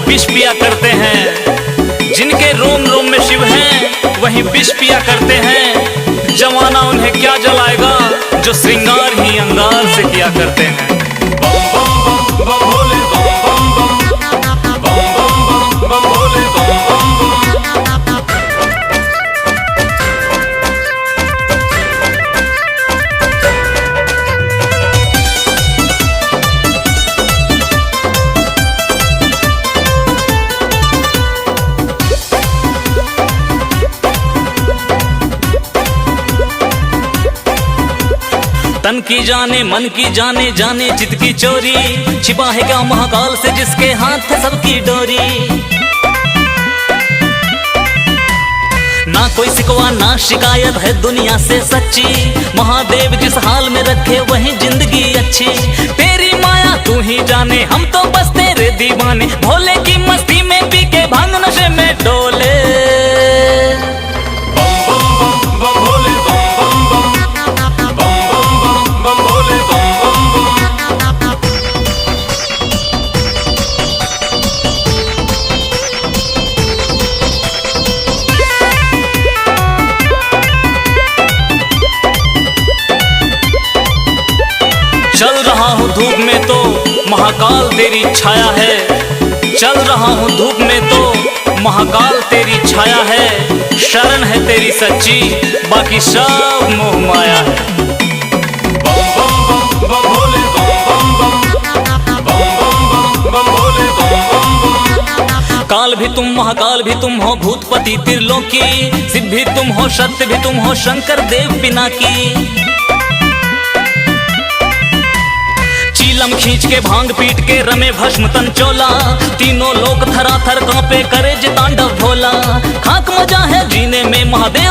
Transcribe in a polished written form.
विष पिया करते हैं। जिनके रोम रोम में शिव हैं वही विष पिया करते हैं। जमाना उन्हें क्या जलाएगा जो श्रृंगार ही अंगार से किया करते हैं। बम बम बम बम भोले बम बम बम बम बम बम भोले बम बम बम। तन की जाने मन की जाने जाने चित की चोरी, छिपा है क्या महाकाल से जिसके हाथ है सबकी डोरी। ना कोई सिकवा ना शिकायत है दुनिया से सच्ची, महादेव जिस हाल में रखे वही जिंदगी अच्छी। तेरी माया तू ही जाने हम तो बस तेरे दीवाने, भोले की मस्ती में पी के भांग नशे में डोले। चल रहा हूँ धूप में तो महाकाल तेरी छाया है। चल रहा हूँ धूप में तो महाकाल तेरी छाया है। शरण है तेरी सच्ची बाकी सब मोह माया है। बम बम बम बम भोले बम बम बम बम भोले बम बम। काल भी तुम महाकाल भी तुम हो, भूतपति त्रिलोकी, शिव भी तुम हो सत्य भी तुम हो, शंकर देव पिनाकी। चीलम खींच के भांग पीट के रमे भस्म तन चोला, तीनों लोग थरा थर कांपे करे जे तांडव भोला। खाक मजा है जीने में महादेव